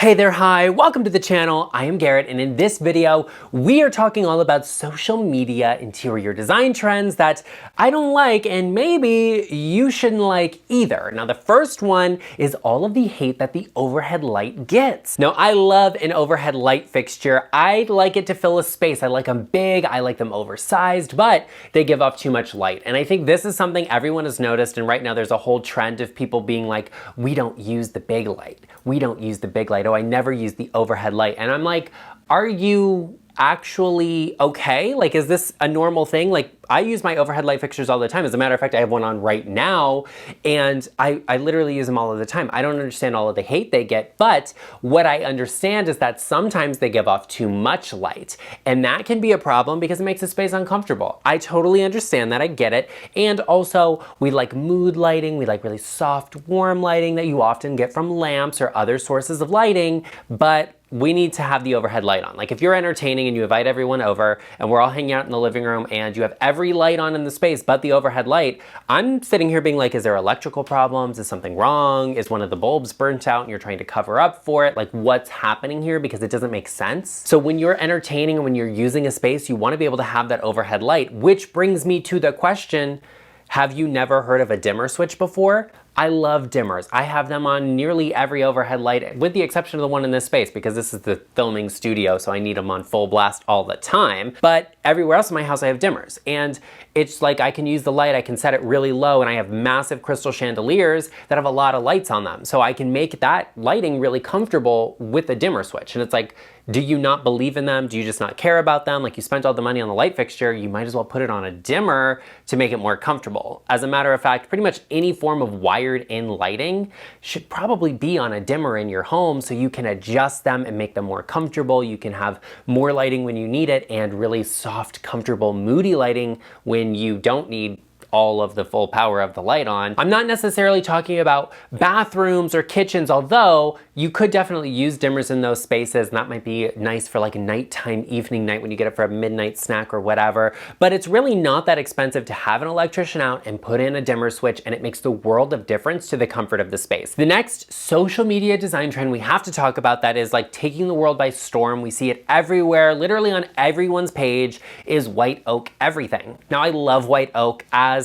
Hey there, hi, welcome to the channel. I am Garrett, and in this video, we are talking all about social media interior design trends that I don't like and maybe you shouldn't like either. Now, the first one is all of the hate that the overhead light gets. Now, I love an overhead light fixture. I like it to fill a space. I like them big, I like them oversized, but they give off too much light. And I think this is something everyone has noticed, and right now there's a whole trend of people being like, we don't use the big light. We don't use the big light. Oh, I never use the overhead light. And I'm like, are you actually okay? Like, is this a normal thing? Like, I use my overhead light fixtures all the time. As a matter of fact, I have one on right now, and I literally use them all of the time. I don't understand all of the hate they get, but what I understand is that sometimes they give off too much light, and that can be a problem because it makes the space uncomfortable. I totally understand that, I get it. And also, we like mood lighting, we like really soft, warm lighting that you often get from lamps or other sources of lighting, but we need to have the overhead light on. Like if you're entertaining and you invite everyone over and we're all hanging out in the living room and you have every light on in the space but the overhead light, I'm sitting here being like, is there electrical problems? Is something wrong? Is one of the bulbs burnt out and you're trying to cover up for it? Like what's happening here? Because it doesn't make sense. So when you're entertaining and when you're using a space, you want to be able to have that overhead light, which brings me to the question, have you never heard of a dimmer switch before? I love dimmers. I have them on nearly every overhead light, with the exception of the one in this space, because this is the filming studio, so I need them on full blast all the time. But everywhere else in my house, I have dimmers. And it's like I can use the light, I can set it really low, and I have massive crystal chandeliers that have a lot of lights on them. So I can make that lighting really comfortable with a dimmer switch. And it's like, do you not believe in them? Do you just not care about them? Like you spent all the money on the light fixture, you might as well put it on a dimmer to make it more comfortable. As a matter of fact, pretty much any form of wired in lighting should probably be on a dimmer in your home so you can adjust them and make them more comfortable. You can have more lighting when you need it and really soft, comfortable, moody lighting when you don't need all of the full power of the light on. I'm not necessarily talking about bathrooms or kitchens, although you could definitely use dimmers in those spaces, and that might be nice for like a nighttime, evening night when you get up for a midnight snack or whatever. But it's really not that expensive to have an electrician out and put in a dimmer switch, and it makes the world of difference to the comfort of the space. The next social media design trend we have to talk about that is like taking the world by storm. We see it everywhere, literally on everyone's page, is white oak everything. Now I love white oak as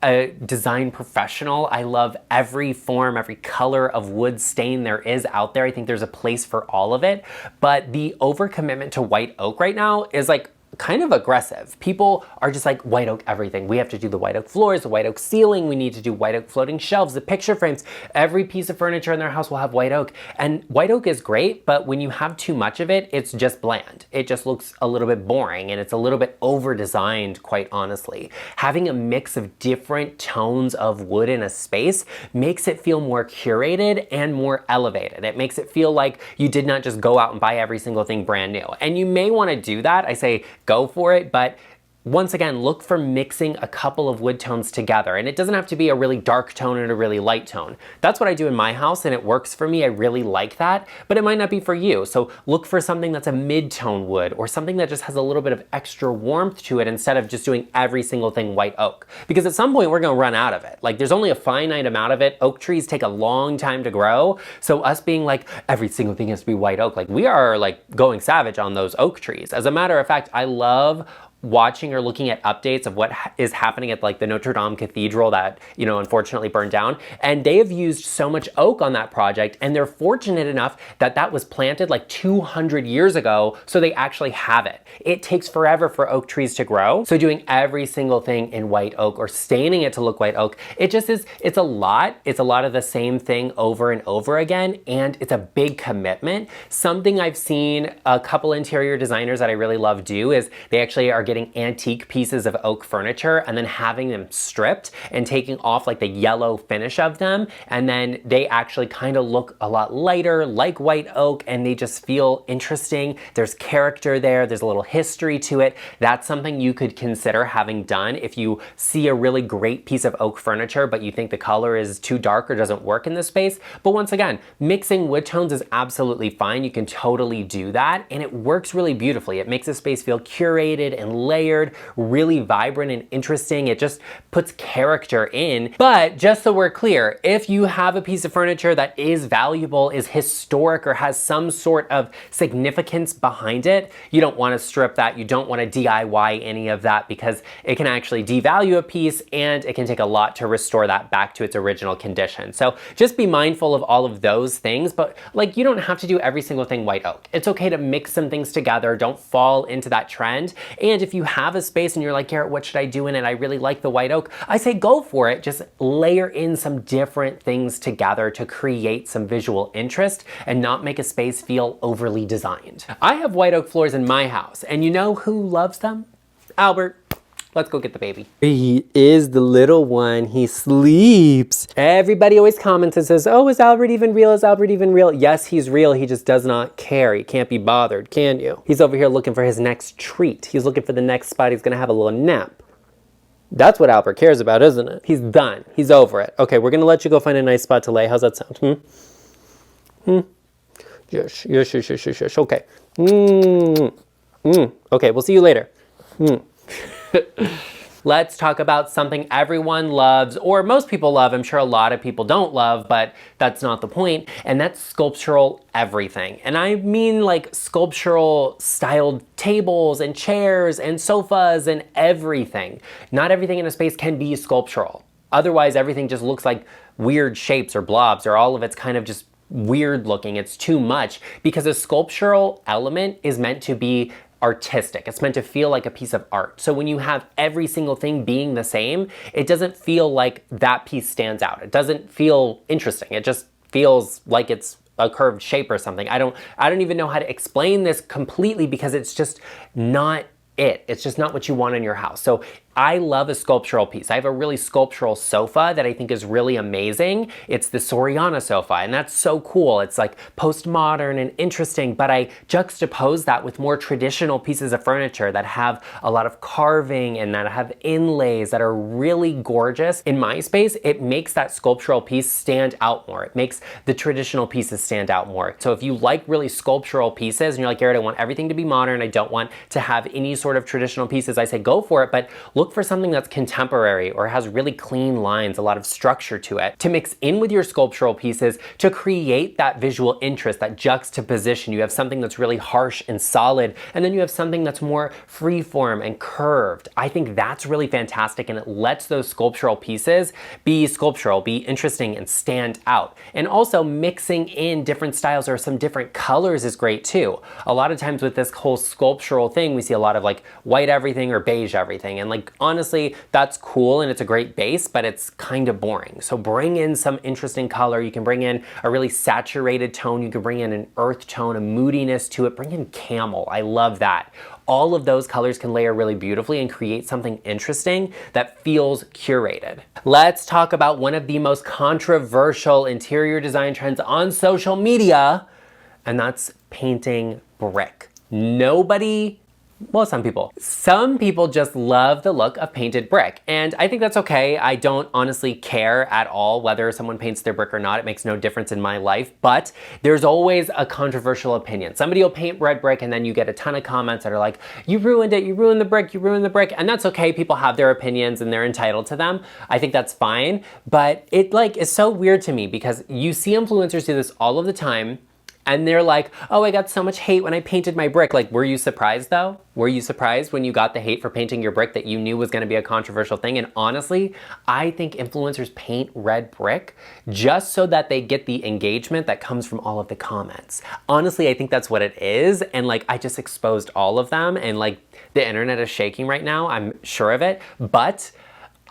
a design professional. I love every form, every color of wood stain there is out there. I think there's a place for all of it, but the overcommitment to white oak right now is like kind of aggressive. People are just like, white oak everything. We have to do the white oak floors, the white oak ceiling. We need to do white oak floating shelves, the picture frames. Every piece of furniture in their house will have white oak. And white oak is great, but when you have too much of it, it's just bland. It just looks a little bit boring and it's a little bit over-designed, quite honestly. Having a mix of different tones of wood in a space makes it feel more curated and more elevated. It makes it feel like you did not just go out and buy every single thing brand new. And you may want to do that. I say, go for it, but once again, look for mixing a couple of wood tones together. And it doesn't have to be a really dark tone and a really light tone. That's what I do in my house and it works for me. I really like that, but it might not be for you. So look for something that's a mid-tone wood or something that just has a little bit of extra warmth to it instead of just doing every single thing white oak. Because at some point we're gonna run out of it. Like there's only a finite amount of it. Oak trees take a long time to grow. So us being like, every single thing has to be white oak, like we are like going savage on those oak trees. As a matter of fact, I love watching or looking at updates of what is happening at like the Notre Dame Cathedral that, you know, unfortunately burned down. And they have used so much oak on that project, and they're fortunate enough that that was planted like 200 years ago, so they actually have it. It takes forever for oak trees to grow. So doing every single thing in white oak or staining it to look white oak, it just is, it's a lot. It's a lot of the same thing over and over again, and it's a big commitment. Something I've seen a couple interior designers that I really love do is they actually are getting antique pieces of oak furniture and then having them stripped and taking off like the yellow finish of them, and then they actually kind of look a lot lighter, like white oak, and they just feel interesting. There's character there, there's a little history to it. That's something you could consider having done if you see a really great piece of oak furniture but you think the color is too dark or doesn't work in this space. But once again, mixing wood tones is absolutely fine. You can totally do that and it works really beautifully. It makes a space feel curated and layered, really vibrant and interesting. It just puts character in. But just so we're clear, if you have a piece of furniture that is valuable, is historic, or has some sort of significance behind it, you don't want to strip that. You don't want to DIY any of that, because it can actually devalue a piece and it can take a lot to restore that back to its original condition. So just be mindful of all of those things, but like, you don't have to do every single thing white oak. It's okay to mix some things together. Don't fall into that trend. And if you have a space and you're like, Garrett, what should I do in it? I really like the white oak. I say go for it. Just layer in some different things together to create some visual interest and not make a space feel overly designed. I have white oak floors in my house, and you know who loves them? Albert. Let's go get the baby. He is the little one. He sleeps. Everybody always comments and says, oh, is Albert even real? Is Albert even real? Yes, he's real. He just does not care. He can't be bothered, can you? He's over here looking for his next treat. He's looking for the next spot. He's gonna have a little nap. That's what Albert cares about, isn't it? He's done. He's over it. Okay, we're gonna let you go find a nice spot to lay. How's that sound? Yes. Okay. Okay, we'll see you later. Let's talk about something everyone loves, or most people love. I'm sure a lot of people don't love, but that's not the point. And that's sculptural everything. And I mean like sculptural styled tables and chairs and sofas and everything. Not everything in a space can be sculptural. Otherwise, everything just looks like weird shapes or blobs, or all of it's kind of just weird looking. It's too much, because a sculptural element is meant to be artistic. It's meant to feel like a piece of art. So when you have every single thing being the same, it doesn't feel like that piece stands out. It doesn't feel interesting. It just feels like it's a curved shape or something. I don't even know how to explain this completely, because it's just not it. It's just not what you want in your house. So I love a sculptural piece. I have a really sculptural sofa that I think is really amazing. It's the Soriana sofa, and that's so cool. It's like postmodern and interesting, but I juxtapose that with more traditional pieces of furniture that have a lot of carving and that have inlays that are really gorgeous. In my space, it makes that sculptural piece stand out more. It makes the traditional pieces stand out more. So if you like really sculptural pieces and you're like, Garrett, I want everything to be modern, I don't want to have any sort of traditional pieces, I say go for it, but look for something that's contemporary or has really clean lines, a lot of structure to it, to mix in with your sculptural pieces to create that visual interest, that juxtaposition. You have something that's really harsh and solid, and then you have something that's more freeform and curved. I think that's really fantastic, and it lets those sculptural pieces be sculptural, be interesting, and stand out. And also mixing in different styles or some different colors is great too. A lot of times with this whole sculptural thing, we see a lot of like white everything or beige everything, and like honestly, that's cool and it's a great base, but it's kind of boring. So bring in some interesting color. You can bring in a really saturated tone. You can bring in an earth tone, a moodiness to it. Bring in camel. I love that. All of those colors can layer really beautifully and create something interesting that feels curated. Let's talk about one of the most controversial interior design trends on social media, and that's painting brick. Well, some people just love the look of painted brick, and I think that's okay. I don't honestly care at all whether someone paints their brick or not. It makes no difference in my life, but there's always a controversial opinion. Somebody will paint red brick and then you get a ton of comments that are like, you ruined it, you ruined the brick, you ruined the brick, and that's okay. People have their opinions and they're entitled to them. I think that's fine, but it like is so weird to me because you see influencers do this all of the time. And they're like, oh, I got so much hate when I painted my brick. Like, were you surprised though? Were you surprised when you got the hate for painting your brick that you knew was gonna be a controversial thing? And honestly, I think influencers paint red brick just so that they get the engagement that comes from all of the comments. Honestly, I think that's what it is. And like, I just exposed all of them, and like the internet is shaking right now, I'm sure of it. But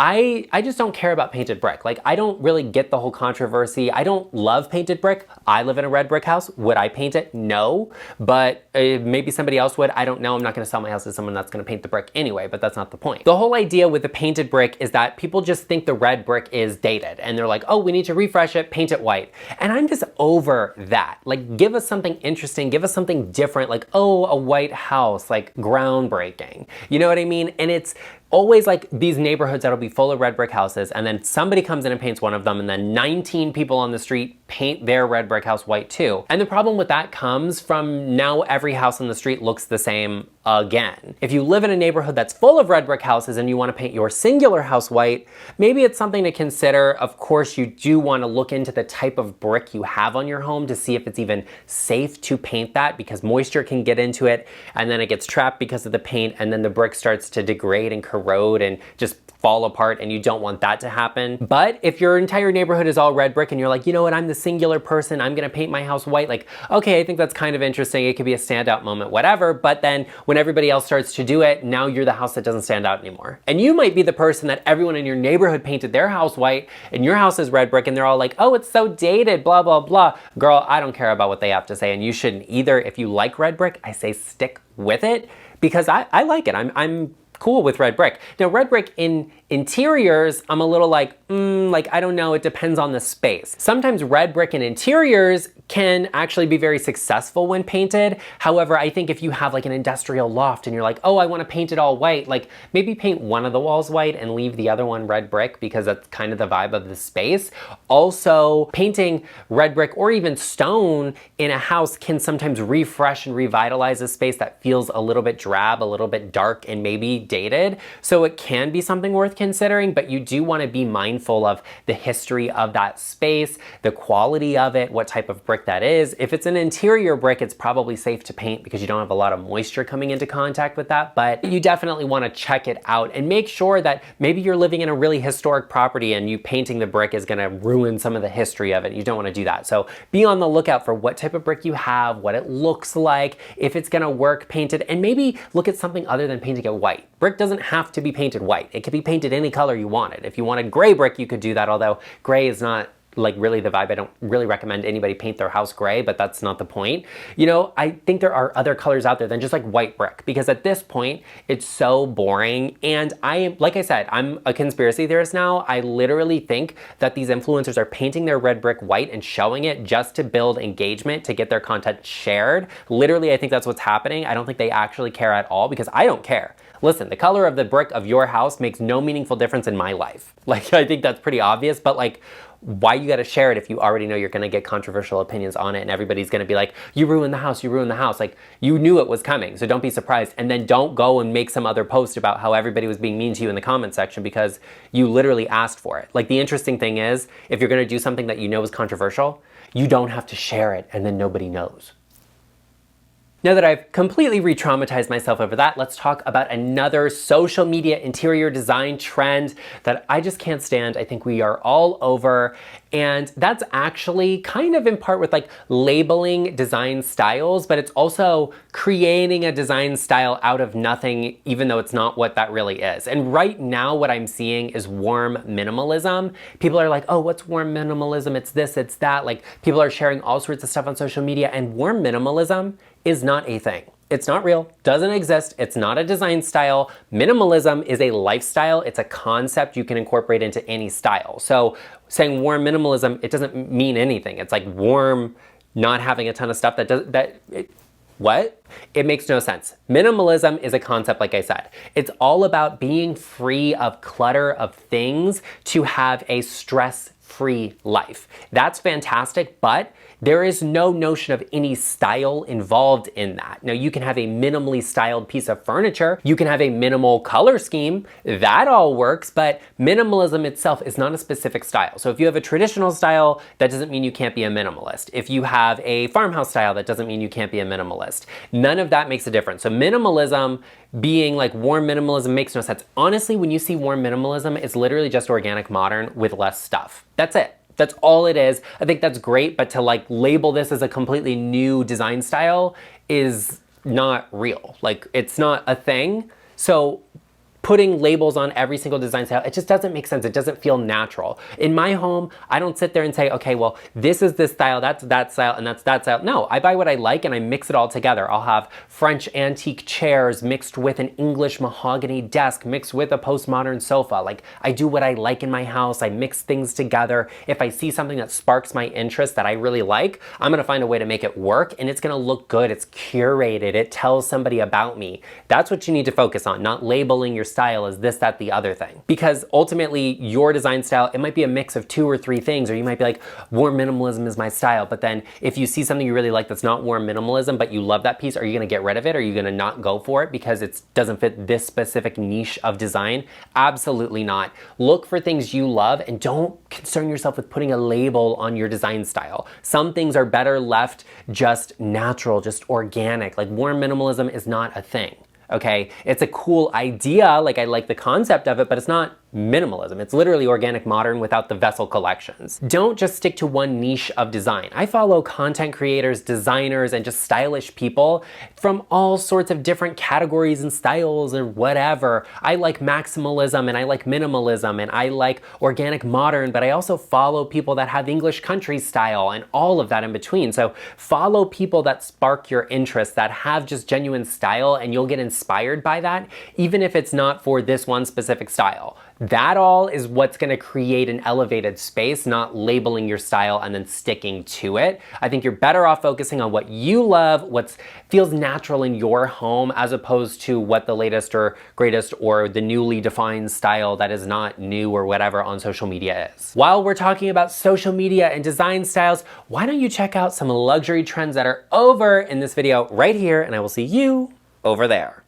I just don't care about painted brick. Like, I don't really get the whole controversy. I don't love painted brick. I live in a red brick house. Would I paint it? No, but maybe somebody else would. I don't know. I'm not gonna sell my house to someone that's gonna paint the brick anyway, but that's not the point. The whole idea with the painted brick is that people just think the red brick is dated and they're like, oh, we need to refresh it, paint it white. And I'm just over that. Like, give us something interesting, give us something different, like, oh, a white house, like groundbreaking. You know what I mean? And it's always like these neighborhoods that'll be full of red brick houses, and then somebody comes in and paints one of them, and then 19 people on the street paint their red brick house white too. And the problem with that comes from now every house on the street looks the same again. If you live in a neighborhood that's full of red brick houses and you want to paint your singular house white, maybe it's something to consider. Of course, you do want to look into the type of brick you have on your home to see if it's even safe to paint that, because moisture can get into it and then it gets trapped because of the paint, and then the brick starts to degrade and corrode and just fall apart, and you don't want that to happen. But if your entire neighborhood is all red brick and you're like, you know what, I'm the singular person, I'm gonna paint my house white, like, okay, I think that's kind of interesting. It could be a standout moment, whatever. But then when everybody else starts to do it, now you're the house that doesn't stand out anymore. And you might be the person that everyone in your neighborhood painted their house white and your house is red brick and they're all like, oh, it's so dated, blah, blah, blah. Girl, I don't care about what they have to say, and you shouldn't either. If you like red brick, I say stick with it, because I like it. I'm cool with red brick. Now, red brick in interiors, I'm a little like, I don't know, it depends on the space. Sometimes red brick in interiors can actually be very successful when painted. However, I think if you have like an industrial loft and you're like, oh, I want to paint it all white, like maybe paint one of the walls white and leave the other one red brick, because that's kind of the vibe of the space. Also, painting red brick or even stone in a house can sometimes refresh and revitalize a space that feels a little bit drab, a little bit dark, and maybe dated. So it can be something worth considering, but you do want to be mindful of the history of that space, the quality of it, what type of brick that is. If it's an interior brick, it's probably safe to paint because you don't have a lot of moisture coming into contact with that, but you definitely want to check it out and make sure that maybe you're living in a really historic property and you painting the brick is going to ruin some of the history of it. You don't want to do that. So be on the lookout for what type of brick you have, what it looks like, if it's going to work painted, and maybe look at something other than painting it white. Brick doesn't have to be painted white. It could be painted any color you wanted. If you wanted gray brick, you could do that, although gray is not like really the vibe. I don't really recommend anybody paint their house gray, but that's not the point. You know, I think there are other colors out there than just like white brick, because at this point it's so boring. And like I said, I'm a conspiracy theorist now. I literally think that these influencers are painting their red brick white and showing it just to build engagement, to get their content shared. Literally, I think that's what's happening. I don't think they actually care at all, because I don't care. Listen, the color of the brick of your house makes no meaningful difference in my life. Like, I think that's pretty obvious, but like, why you gotta share it if you already know you're gonna get controversial opinions on it and everybody's gonna be like, you ruined the house, you ruined the house. Like, you knew it was coming, so don't be surprised. And then don't go and make some other post about how everybody was being mean to you in the comment section because you literally asked for it. Like, the interesting thing is, if you're gonna do something that you know is controversial, you don't have to share it and then nobody knows. Now that I've completely re-traumatized myself over that, let's talk about another social media interior design trend that I just can't stand. I think we are all over. And that's actually kind of in part with like labeling design styles, but it's also creating a design style out of nothing, even though it's not what that really is. And right now what I'm seeing is warm minimalism. People are like, oh, what's warm minimalism? It's this, it's that. Like, people are sharing all sorts of stuff on social media, and warm minimalism is not a thing. It's not real, doesn't exist, it's not a design style. Minimalism is a lifestyle, it's a concept you can incorporate into any style. So saying warm minimalism, it doesn't mean anything. It's like warm, not having a ton of stuff what? It makes no sense. Minimalism is a concept, like I said. It's all about being free of clutter of things to have a stress-free life. That's fantastic, but there is no notion of any style involved in that. Now, you can have a minimally styled piece of furniture, you can have a minimal color scheme, that all works, but minimalism itself is not a specific style. So if you have a traditional style, that doesn't mean you can't be a minimalist. If you have a farmhouse style, that doesn't mean you can't be a minimalist. None of that makes a difference. So minimalism being like warm minimalism makes no sense. Honestly, when you see warm minimalism, it's literally just organic modern with less stuff. That's it. That's all it is. I think that's great, but to like label this as a completely new design style is not real. Like, it's not a thing. So putting labels on every single design style, it just doesn't make sense. It doesn't feel natural. In my home, I don't sit there and say, okay, well, this is this style, that's that style, and that's that style. No, I buy what I like and I mix it all together. I'll have French antique chairs mixed with an English mahogany desk mixed with a postmodern sofa. Like, I do what I like in my house. I mix things together. If I see something that sparks my interest that I really like, I'm gonna find a way to make it work, and it's gonna look good. It's curated. It tells somebody about me. That's what you need to focus on, not labeling your style is this, that, the other thing. Because ultimately your design style, it might be a mix of 2 or 3 things, or you might be like, warm minimalism is my style. But then if you see something you really like that's not warm minimalism, but you love that piece, are you gonna get rid of it? Are you gonna not go for it because it doesn't fit this specific niche of design? Absolutely not. Look for things you love and don't concern yourself with putting a label on your design style. Some things are better left just natural, just organic. Like warm minimalism is not a thing. Okay, it's a cool idea, like I like the concept of it, but it's not minimalism. It's literally organic modern without the vessel collections. Don't just stick to one niche of design. I follow content creators, designers, and just stylish people from all sorts of different categories and styles or whatever. I like maximalism and I like minimalism and I like organic modern, but I also follow people that have English country style and all of that in between. So follow people that spark your interest, that have just genuine style, and you'll get inspired by that, even if it's not for this one specific style. That all is what's gonna create an elevated space, not labeling your style and then sticking to it. I think you're better off focusing on what you love, what feels natural in your home, as opposed to what the latest or greatest or the newly defined style that is not new or whatever on social media is. While we're talking about social media and design styles, why don't you check out some luxury trends that are over in this video right here, and I will see you over there.